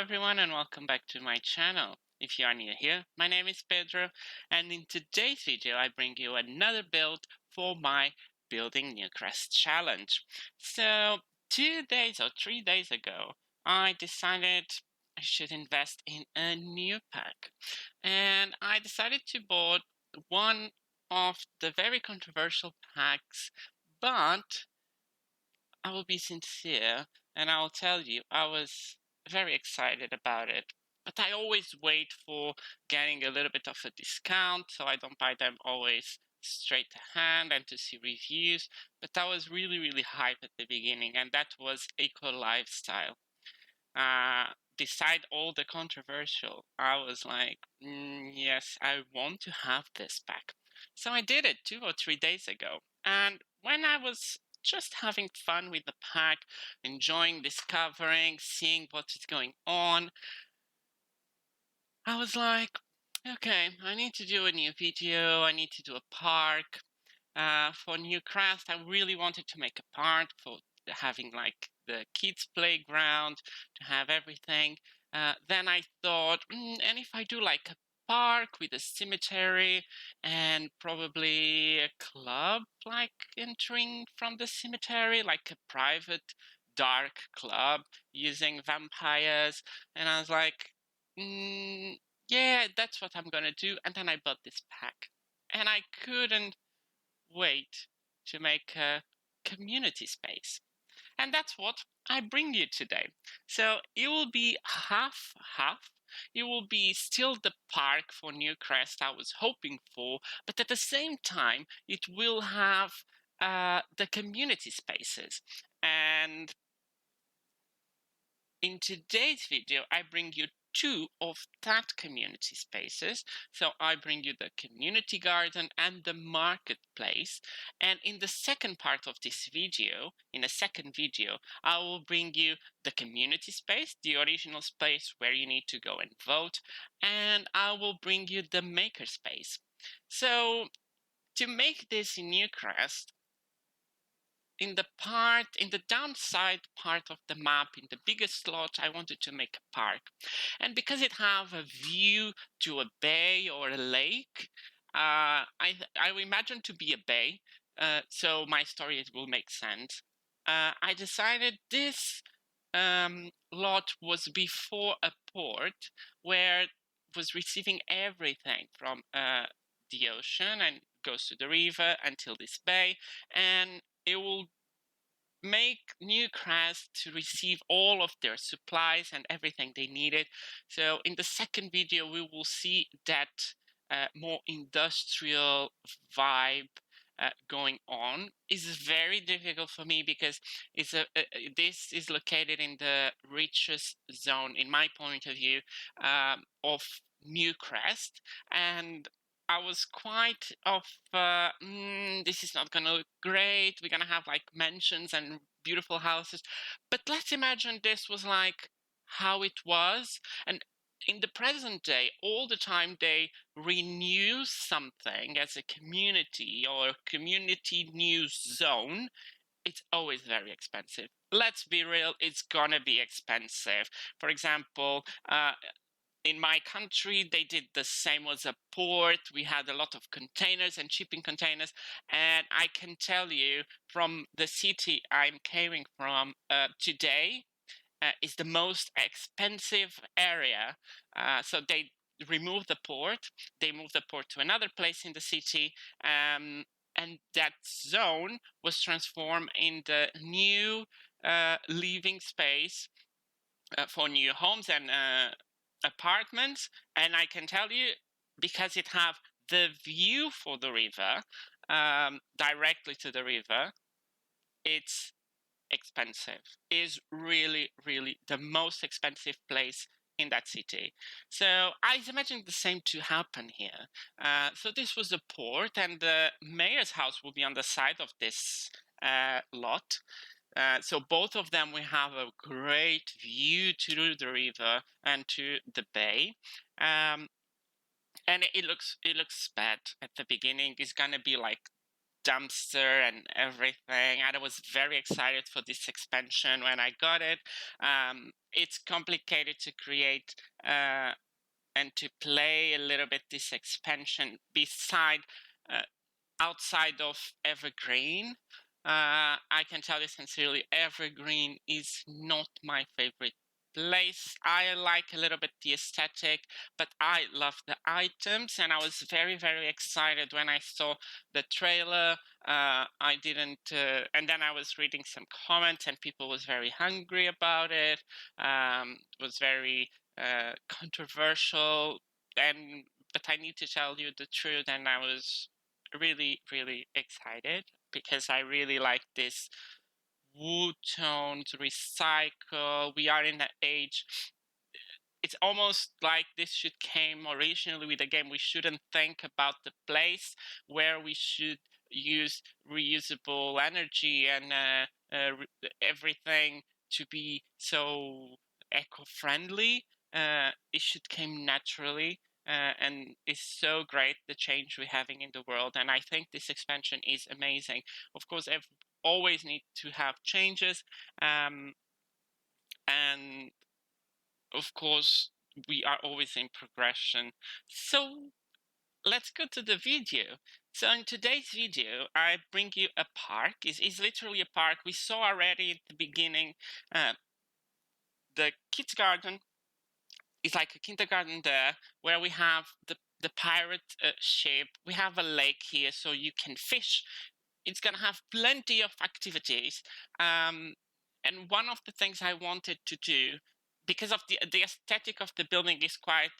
everyone, and welcome back to my channel. If you are new here, my name is Pedro, and in today's video I bring you another build for my Building Newcrest challenge. So 2 days or 3 days ago, I decided I should invest in a new pack, and I decided to buy one of the very controversial packs, but I will be sincere and I will tell you I was very excited about it. But I always wait for getting a little bit of a discount, so I don't buy them always straight to hand and to see reviews. But I was really hyped at the beginning, and that was Eco Lifestyle. Beside all the controversial, I was like, yes, I want to have this pack. So I did it 2 or 3 days ago. And when I was just having fun with the pack, enjoying discovering, seeing what is going on, I was like, okay, I need to do a new video. I need to do a park. For Newcrest, I really wanted to make a park for having like the kids' playground, to have everything. Then I thought, and if I do like a park with a cemetery and probably a club like entering from the cemetery, like a private dark club using vampires. And I was like, yeah, that's what I'm gonna do. And then I bought this pack. And I couldn't wait to make a community space. And that's what I bring you today. So it will be half. It will be still the park for Newcrest I was hoping for, but at the same time, it will have the community spaces. And in today's video, I bring you two of that community spaces. So I bring you the community garden and the marketplace. And in the second part of this video, in a second video, I will bring you the community space, the original space where you need to go and vote. And I will bring you the makerspace. So to make this in Newcrest, in the downside part of the map, in the biggest slot, I wanted to make a park. And because it have a view to a bay or a lake, I imagine to be a bay, so my story will make sense. I decided this lot was before a port where it was receiving everything from the ocean and goes to the river until this bay, and it will make Newcrest to receive all of their supplies and everything they needed. So in the second video, we will see that more industrial vibe going on. Is very difficult for me because this is located in the richest zone, in my point of view, of Newcrest, and I was quite of this is not gonna look great. We're gonna have like mansions and beautiful houses, but let's imagine this was like how it was, and in the present day, all the time they renew something as a community or community new zone. It's always very expensive. Let's be real, it's gonna be expensive. For example, in my country, they did the same as a port. We had a lot of containers and shipping containers. And I can tell you from the city I'm coming from today is the most expensive area. So they removed the port. They moved the port to another place in the city. And that zone was transformed in the new living space for new homes and apartments. And I can tell you, because it have the view for the river, directly to the river, it's expensive. Is really the most expensive place in that city. So I imagine the same to happen here. So this was the port, and the mayor's house will be on the side of this lot. So both of them, we have a great view to the river and to the bay. And it looks bad at the beginning. It's gonna be like dumpster and everything. And I was very excited for this expansion when I got it. It's complicated to create and to play a little bit this expansion outside of Evergreen. I can tell you sincerely, Evergreen is not my favorite place. I like a little bit the aesthetic, but I love the items, and I was very, very excited when I saw the trailer. I didn't, and then I was reading some comments, and people was very hungry about it. Was very controversial, and but I need to tell you the truth, and I was really, really excited because I really like this wood tones, recycle. We are in an age, it's almost like this should came originally with the game. We shouldn't think about the place where we should use reusable energy and everything to be so eco-friendly. It should come naturally. And it's so great the change we're having in the world, and I think this expansion is amazing. Of course, always need to have changes, and of course we are always in progression. So let's go to the video. So in today's video, I bring you a park. It's literally a park. We saw already at the beginning the kids garden. It's like a kindergarten there where we have the pirate ship. We have a lake here so you can fish. It's gonna have plenty of activities. And one of the things I wanted to do, because of the aesthetic of the building is quite,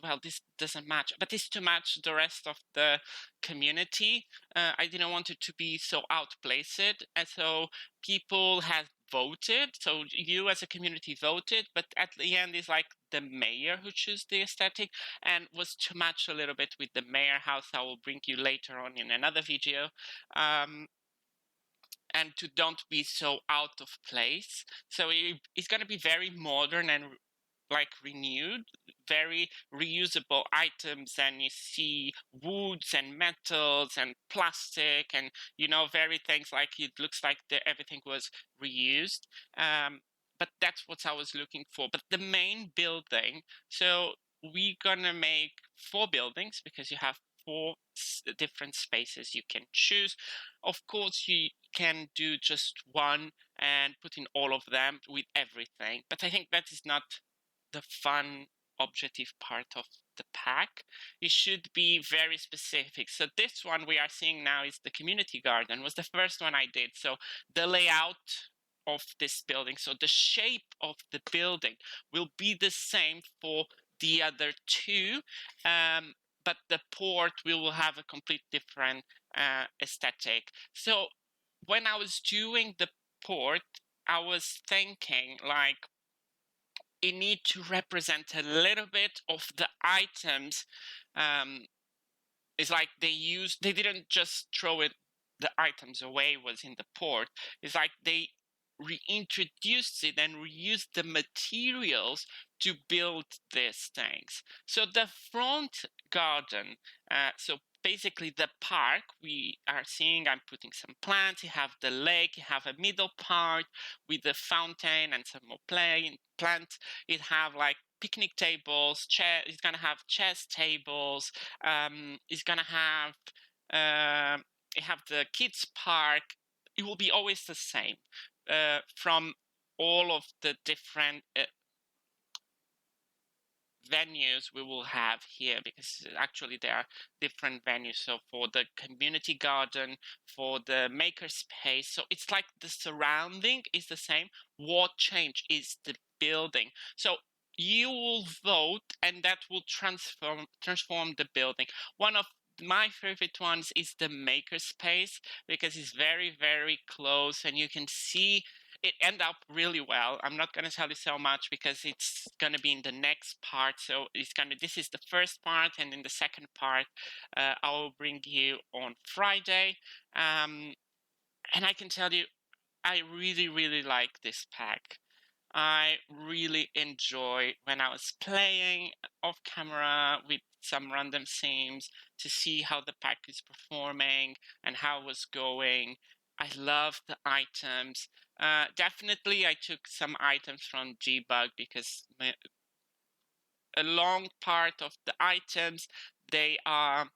well, this doesn't match, but it's to match the rest of the community. I didn't want it to be so outplaced, and so people have voted. So you as a community voted, but at the end is like the mayor who chose the aesthetic, and was to match a little bit with the mayor house. I will bring you later on in another video. And to don't be so out of place. So it's going to be very modern and like renewed, very reusable items, and you see woods and metals and plastic, and very things like it looks like everything was reused. But that's what I was looking for. But the main building, so we're gonna make 4 buildings because you have 4 different spaces you can choose. Of course, you can do just one and put in all of them with everything, but I think that is not the fun objective part of the pack. It should be very specific. So this one we are seeing now is the community garden, was the first one I did. So the layout of this building, so the shape of the building will be the same for the other 2, but the port we will have a complete different aesthetic. So when I was doing the port, I was thinking like it need to represent a little bit of the items. It's like they didn't just throw the items away was in the port. It's like they reintroduced it and reused the materials to build these things. So the front garden, so basically the park we are seeing, I'm putting some plants. You have the lake, you have a middle part with the fountain and some more plants. It have like picnic tables, it's gonna have chess tables. It's gonna have it have the kids park. It will be always the same from all of the different venues we will have here, because actually there are different venues. So for the community garden, for the makerspace, so it's like the surrounding is the same. What change is the building. So you will vote, and that will transform the building. One of my favorite ones is the makerspace, because it's very, very close, and you can see it end up really well. I'm not going to tell you so much because it's going to be in the next part. So this is the first part, and in the second part, I will bring you on Friday. And I can tell you, I really, really like this pack. I really enjoy when I was playing off camera with some random themes to see how the pack is performing and how it was going. I love the items. Definitely, I took some items from Gbug because a long part of the items, they are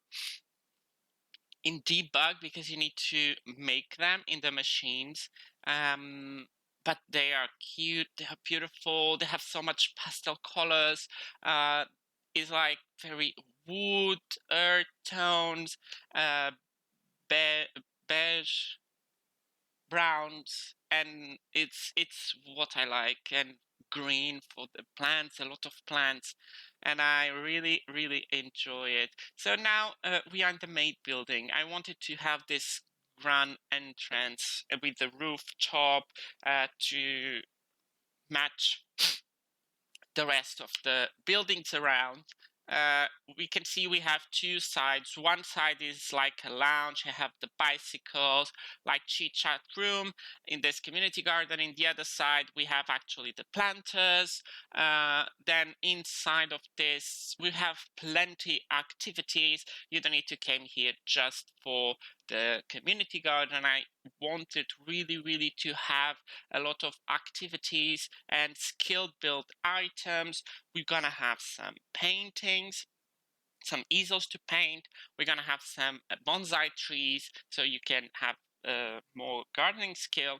in debug because you need to make them in the machines. But they are cute, they are beautiful, they have so much pastel colors. It's like very wood, earth tones, uh, beige, browns, and it's what I like. And green for the plants, a lot of plants, and I really really enjoy it. So now we are in the main building. I wanted to have this grand entrance with the rooftop to match the rest of the buildings around. Uh, we can see we have two sides. One side is like a lounge. I have the bicycles, like chit chat room in this community garden. In the other side, we have actually the planters. Then inside of this, we have plenty activities. You don't need to come here just for the community garden. I wanted really, really to have a lot of activities and skill build items. We're gonna have some paintings, some easels to paint. We're gonna have some bonsai trees so you can have more gardening skill.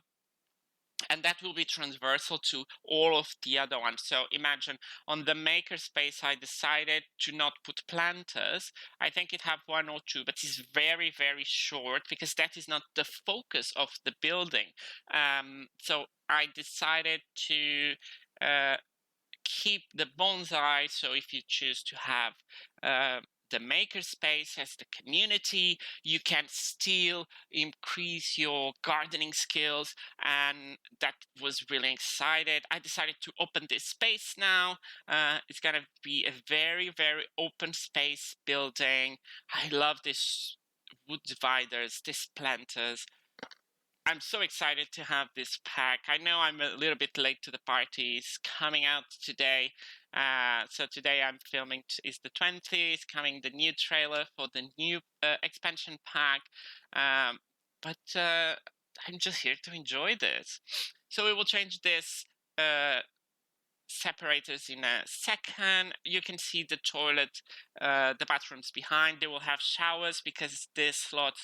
And that will be transversal to all of the other ones. So imagine on the Makerspace, I decided to not put planters. I think it have one or two, but it's very, very short because that is not the focus of the building. So I decided to keep the bonsai. So if you choose to have the Makerspace as the community, you can still increase your gardening skills, and that was really excited. I decided to open this space now. It's gonna be a very, very open space building. I love this wood dividers, these planters. I'm so excited to have this pack. I know I'm a little bit late to the party. It's coming out today. So today I'm filming, is the 20th, coming the new trailer for the new expansion pack. But I'm just here to enjoy this. So we will change this separators in a second. You can see the toilet, the bathrooms behind. They will have showers because this slot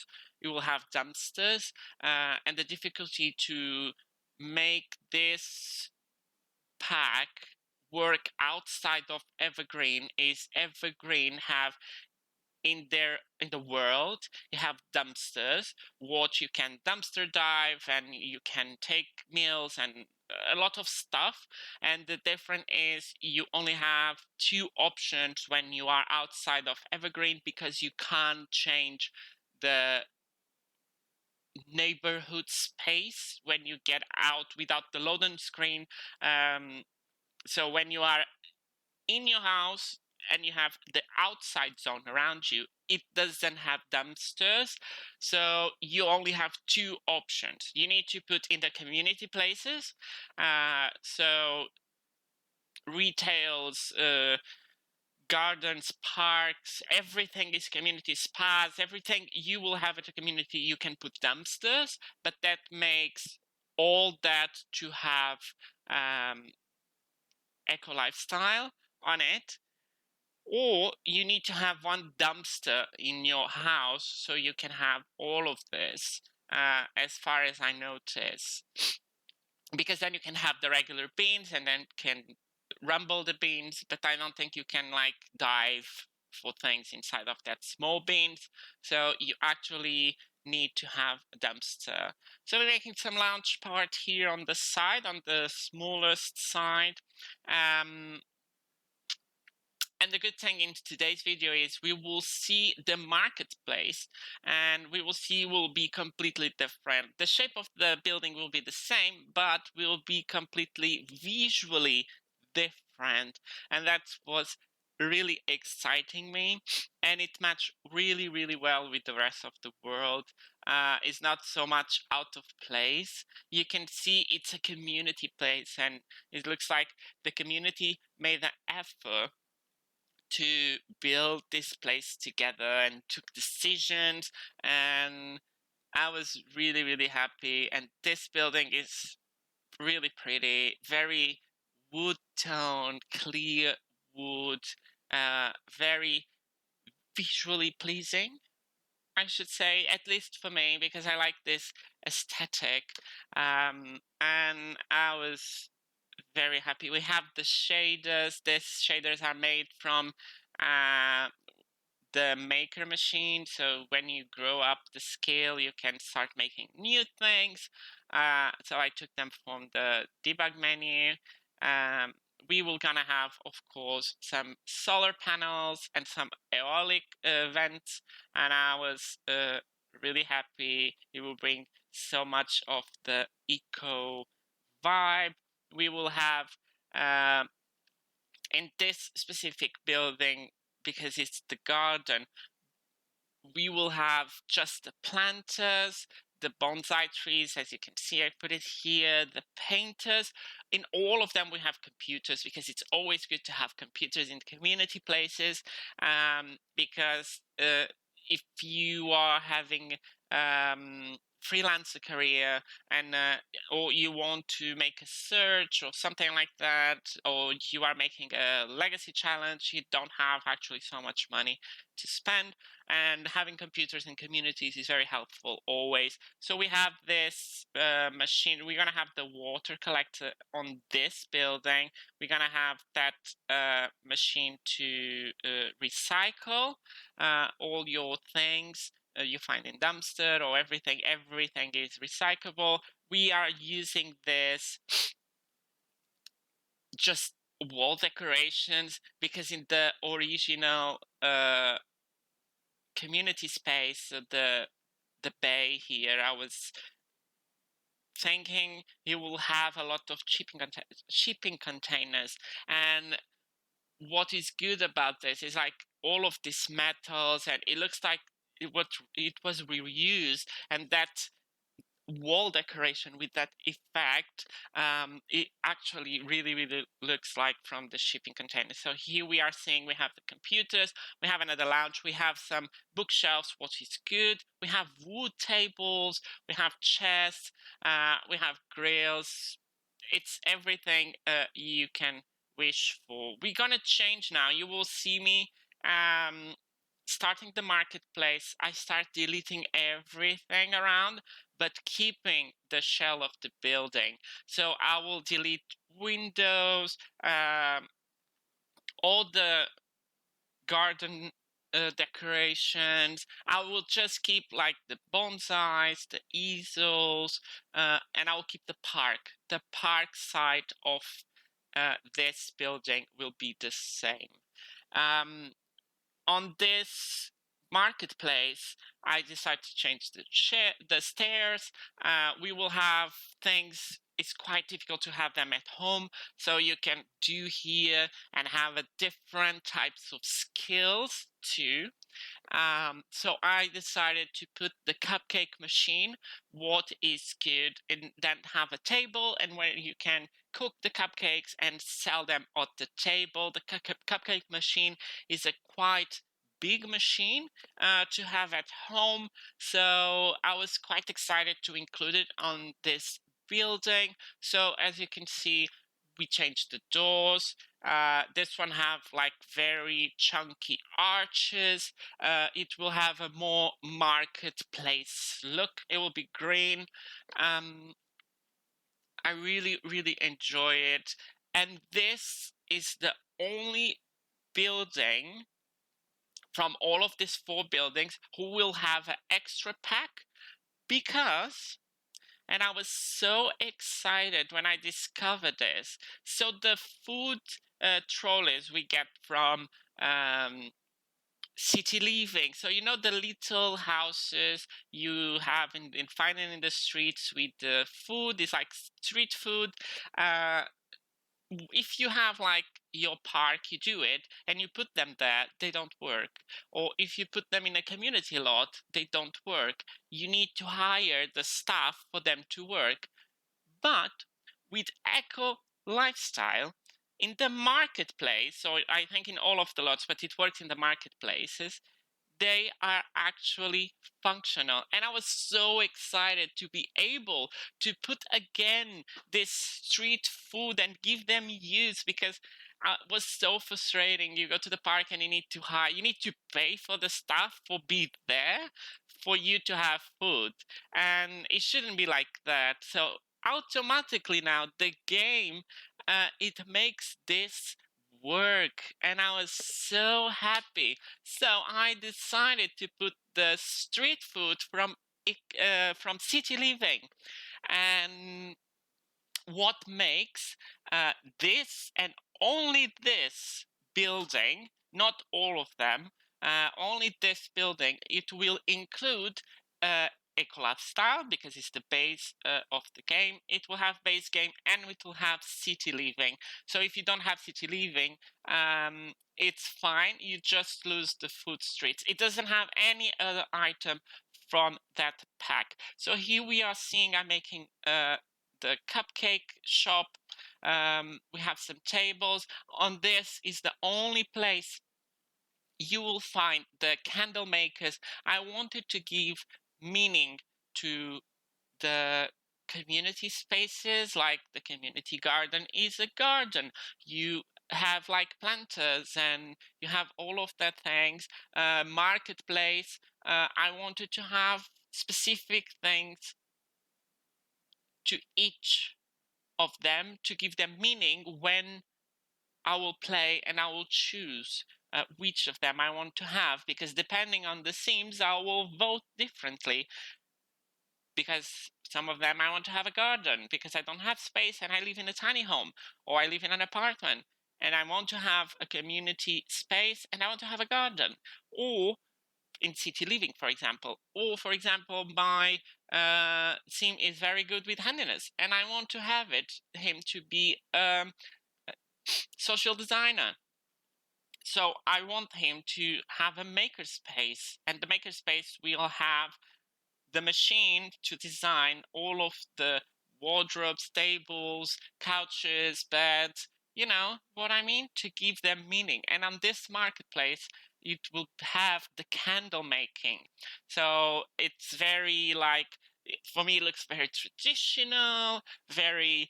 you will have dumpsters, and the difficulty to make this pack work outside of Evergreen is Evergreen have in the world you have dumpsters what you can dumpster dive and you can take meals and a lot of stuff, and the difference is you only have two options when you are outside of Evergreen because you can't change the neighborhood space when you get out without the loading screen. So when you are in your house and you have the outside zone around you, it doesn't have dumpsters. So you only have two options. You need to put in the community places. So retails, gardens, parks, everything is community spas, everything you will have at a community, you can put dumpsters, but that makes all that to have eco lifestyle on it. Or you need to have one dumpster in your house so you can have all of this, as far as I notice. Because then you can have the regular beans and then can rumble the beans, but I don't think you can like dive for things inside of that small beans. So you actually need to have a dumpster. So we're making some lounge part here on the side, on the smallest side. And the good thing in today's video is we will see the marketplace, and we will see will be completely different. The shape of the building will be the same, but will be completely visually different. And that was really exciting me, and it matched really, really well with the rest of the world. It's not so much out of place. You can see it's a community place, and it looks like the community made an effort to build this place together and took decisions, and I was really, really happy. And this building is really pretty, very wood tone, clear wood, very visually pleasing, I should say, at least for me, because I like this aesthetic. And I was very happy. We have the shaders. These shaders are made from the maker machine. So when you grow up the scale, you can start making new things. So I took them from the debug menu. We will gonna have, of course, some solar panels and some aeolic vents, and I was really happy. It will bring so much of the eco vibe. We will have in this specific building, because it's the garden, we will have just the planters, the bonsai trees, as you can see, I put it here, the painters. In all of them, we have computers, because it's always good to have computers in community places, because if you are having freelancer career and or you want to make a search or something like that, or you are making a legacy challenge, you don't have actually so much money to spend, and having computers in communities is very helpful always. So we have this machine. We're going to have the water collector on this building. We're going to have that machine to recycle all your things you find in dumpster, or everything is recyclable. We are using this just wall decorations, because in the original community space, the bay here, I was thinking you will have a lot of shipping containers, and what is good about this is like all of these metals, and it looks like it was reused, and that wall decoration with that effect, it actually really, really looks like from the shipping container. So here we are seeing we have the computers, we have another lounge, we have some bookshelves, what is good, we have wood tables, we have chairs, we have grills. It's everything you can wish for. We're gonna change now. You will see me starting the marketplace. I start deleting everything around, but keeping the shell of the building. So I will delete windows, all the garden decorations. I will just keep like the bonsais, the easels, and I will keep the park. The park side of this building will be the same. On this marketplace, I decided to change the stairs. We will have things. It's quite difficult to have them at home, so you can do here and have a different types of skills too. So I decided to put the cupcake machine, what is good, and then have a table, and where you can cook the cupcakes and sell them at the table. The cupcake machine is a quite big machine to have at home, so I was quite excited to include it on this building. So as you can see, we changed the doors. This one have like very chunky arches. It will have a more marketplace look. It will be green. I really, really enjoy it. And this is the only building from all of these 4 buildings who will have an extra pack, because, and I was so excited when I discovered this. So the food trolleys we get from City Living. So you know the little houses you have in finding in the streets with the food. It's like street food. If you have like your park, you do it, and you put them there, they don't work. Or if you put them in a community lot, they don't work. You need to hire the staff for them to work. But with eco lifestyle, in the marketplace, or I think in all of the lots, but it works in the marketplaces, they are actually functional. And I was so excited to be able to put again this street food and give them use, because it was so frustrating. You go to the park and you need to pay for the stuff for be there for you to have food. And it shouldn't be like that. So automatically now the game, it makes this work, and I was so happy. So I decided to put the street food from City Living. And what makes this, and only this building, not all of them, only this building, it will include eco lifestyle, because it's the base of the game. It will have base game, and it will have city living. So if you don't have city living, it's fine. You just lose the food streets. It doesn't have any other item from that pack. So here we are seeing I'm making the Cupcake Shop. We have some tables. On this is the only place you will find the candle makers. I wanted to give meaning to the community spaces, like the community garden is a garden. You have like planters and you have all of that things. Marketplace, I wanted to have specific things to each of them to give them meaning when I will play, and I will choose which of them I want to have, because depending on the themes, I will vote differently. Because some of them I want to have a garden because I don't have space and I live in a tiny home, or I live in an apartment and I want to have a community space and I want to have a garden. Or in city living, for example. Or, for example, my theme is very good with handiness, and I want to have him to be social designer. So I want him to have a makerspace, and the makerspace will have the machine to design all of the wardrobes, tables, couches, beds, you know what I mean, to give them meaning. And on this marketplace, it will have the candle making. So it's very like, for me, it looks very traditional, very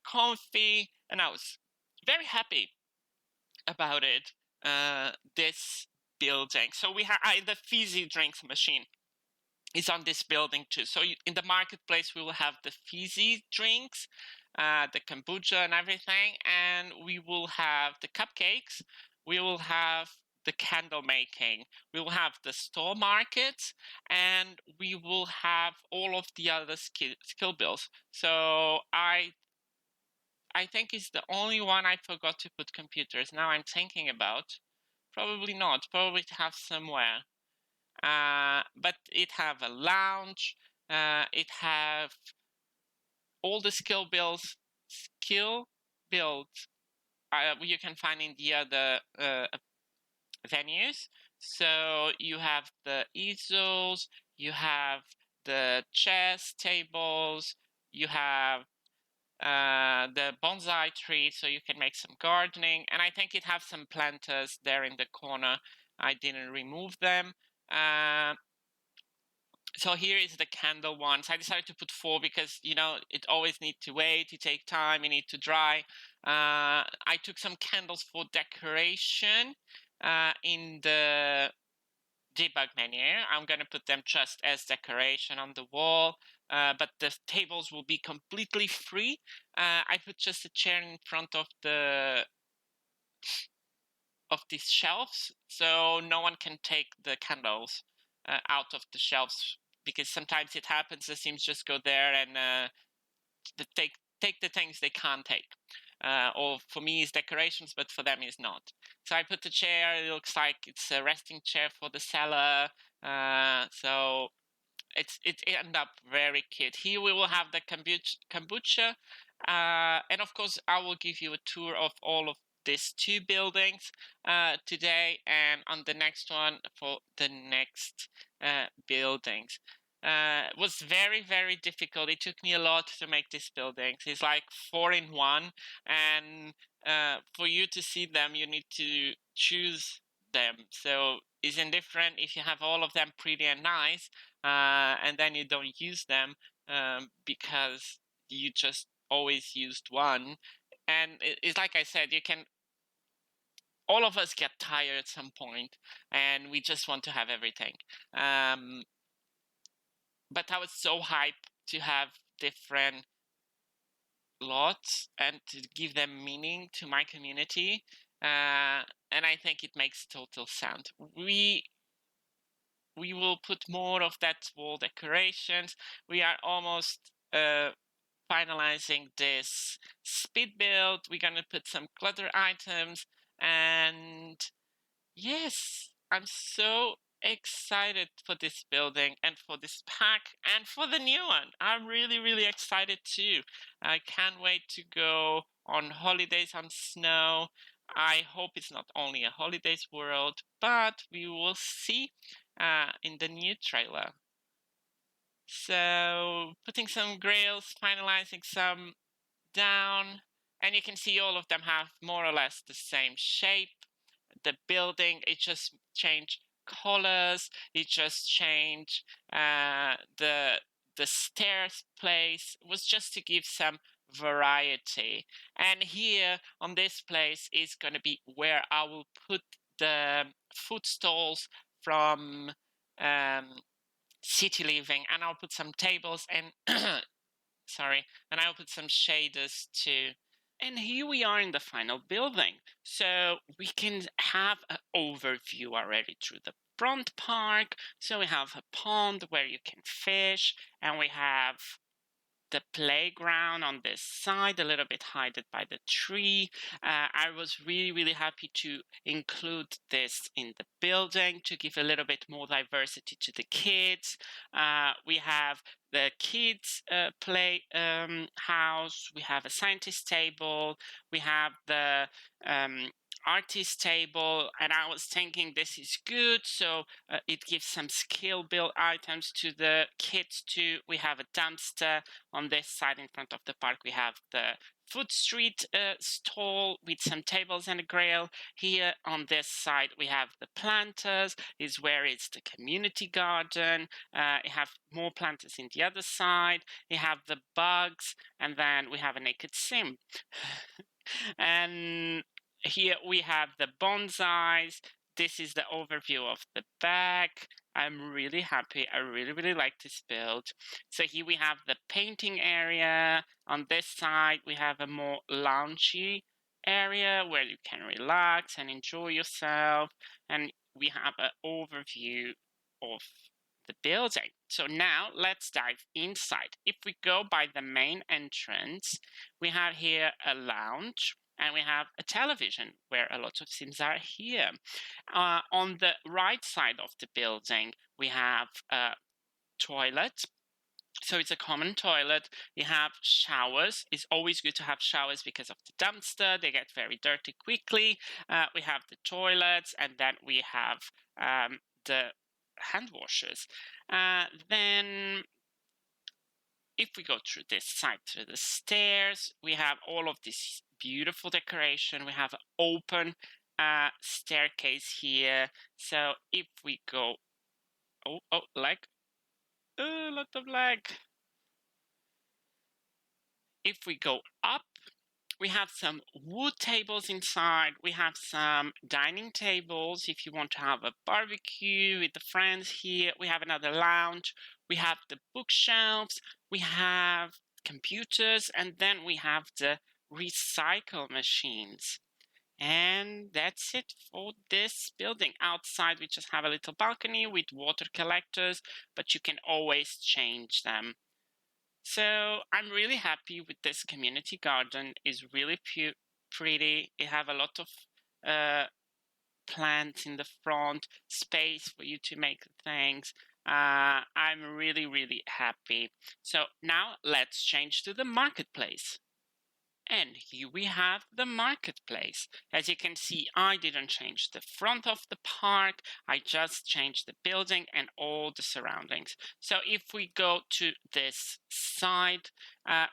comfy, and I was very happy about it. This building. So we have the fizzy drinks machine is on this building too. So in the marketplace, we will have the fizzy drinks, the kombucha and everything, and we will have the cupcakes. We will have the candle making. We will have the store markets, and we will have all of the other skill bills. So I think it's the only one I forgot to put computers. Now I'm thinking about. Probably not. Probably to have somewhere. But it have a lounge. It have all the skill builds you can find in the other venues. So you have the easels, you have the chess tables, you have the bonsai tree, so you can make some gardening. And I think it has some planters there in the corner. I didn't remove them. So here is the candle ones. I decided to put 4 because, you know, it always needs to wait, it take time, it need to dry. I took some candles for decoration in the debug menu. I'm going to put them just as decoration on the wall, but the tables will be completely free. I put just a chair in front of these shelves, so no one can take the candles out of the shelves, because sometimes it happens the teams just go there and take the things they can't take. Or for me it's decorations, but for them it's not. So I put the chair. It looks like it's a resting chair for the seller. So it ended up very cute. Here we will have the kombucha, and of course I will give you a tour of all of these 2 buildings today, and on the next one for the next buildings. It was very, very difficult. It took me a lot to make these buildings. It's like 4 in 1, and for you to see them, you need to choose them. So it's indifferent if you have all of them pretty and nice, and then you don't use them because you just always used one. And it's like I said, all of us get tired at some point, and we just want to have everything. But I was so hyped to have different lots and to give them meaning to my community. And I think it makes total sense. We will put more of that wall decorations. We are almost finalizing this speed build. We're gonna put some clutter items, and yes, I'm so excited for this building and for this pack and for the new one. I'm really, really excited too. I can't wait to go on holidays on snow. I hope it's not only a holidays world, but we will see in the new trailer. So putting some grails, finalizing some down, and you can see all of them have more or less the same shape. The building, it just changed colors, it just changed the stairs place. It was just to give some variety. And here on this place is going to be where I will put the food stalls from city living, and I'll put some tables and sorry, and I'll put some shaders too. And here we are in the final building. So we can have an overview already through the front park. So we have a pond where you can fish, and we have the playground on this side, a little bit hidden by the tree. I was really, really happy to include this in the building to give a little bit more diversity to the kids. We have the kids play house. We have a scientist table. We have the artist table, and I was thinking this is good, so it gives some skill build items to the kids too. We have a dumpster on this side in front of the park. We have the food street stall with some tables and a grill. Here on this side we have the planters, is where it's the community garden. You have more planters in the other side. You have the bugs, and then we have a naked sim. And here we have the bonsais. This is the overview of the back. I'm really happy. I really, really like this build. So here we have the painting area. On this side, we have a more loungy area where you can relax and enjoy yourself. And we have an overview of the building. So now let's dive inside. If we go by the main entrance, we have here a lounge, and we have a television where a lot of sims are here. On the right side of the building, we have a toilet. So it's a common toilet. You have showers. It's always good to have showers because of the dumpster. They get very dirty quickly. We have the toilets, and then we have the hand washers. Then if we go through this side, through the stairs, we have all of this beautiful decoration. We have an open staircase here. So if we go, lag, a lot of lag. If we go up, we have some wood tables inside. We have some dining tables if you want to have a barbecue with the friends here. We have another lounge. We have the bookshelves. We have computers, and then we have the recycle machines. And that's it for this building. Outside, we just have a little balcony with water collectors, but you can always change them. So I'm really happy with this community garden. It's really pretty. It have a lot of plants in the front, space for you to make things. I'm really, really happy. So now let's change to the marketplace. And here we have the marketplace. As you can see, I didn't change the front of the park. I just changed the building and all the surroundings. So if we go to this side,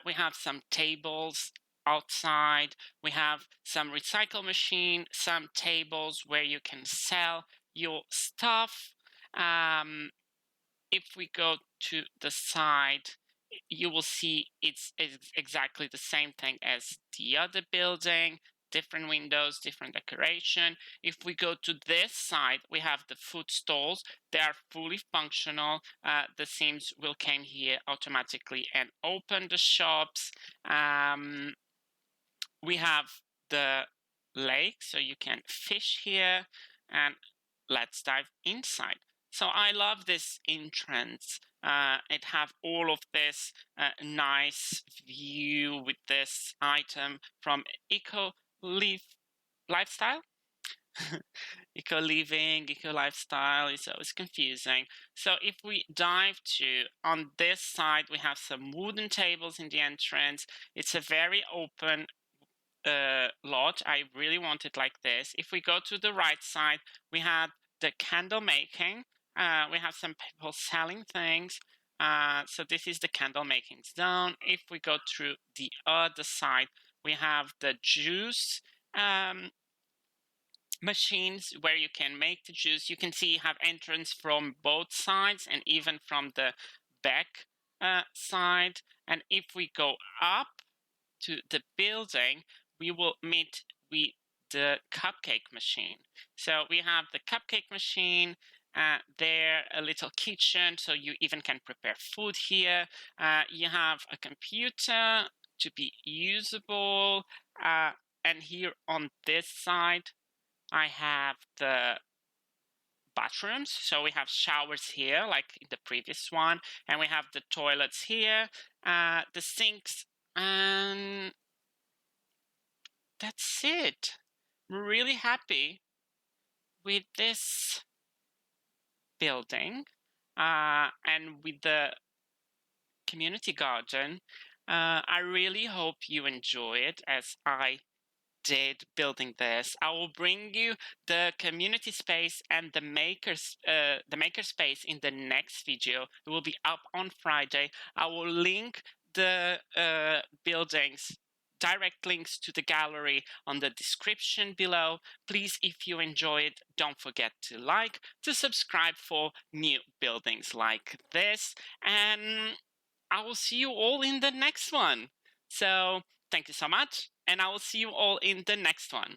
we have some tables outside. We have some recycle machine, some tables where you can sell your stuff. If we go to the side, you will see it's exactly the same thing as the other building, different windows, different decoration. If we go to this side, we have the food stalls. They are fully functional. The Sims will come here automatically and open the shops. We have the lake, so you can fish here, and let's dive inside. So I love this entrance. It have all of this nice view with this item from Eco Live Lifestyle. Eco living, eco lifestyle is always confusing. So if we dive to, on this side, we have some wooden tables in the entrance. It's a very open lot. I really want it like this. If we go to the right side, we have the candle making. We have some people selling things. So this is the candle making zone. If we go through the other side, we have the juice machines where you can make the juice. You can see you have entrance from both sides and even from the back side. And if we go up to the building, we will meet with the cupcake machine. So we have the cupcake machine, there, a little kitchen, so you even can prepare food here. You have a computer to be usable, and here on this side, I have the bathrooms. So we have showers here, like in the previous one, and we have the toilets here, the sinks, and that's it. I'm really happy with this building and with the community garden. I really hope you enjoy it as I did building this. I will bring you the community space and the makerspace in the next video. It will be up on Friday. I will link the buildings, direct links to the gallery on the description below. Please, if you enjoy it, don't forget to like, to subscribe for new buildings like this, and I will see you all in the next one. So thank you so much, and I will see you all in the next one.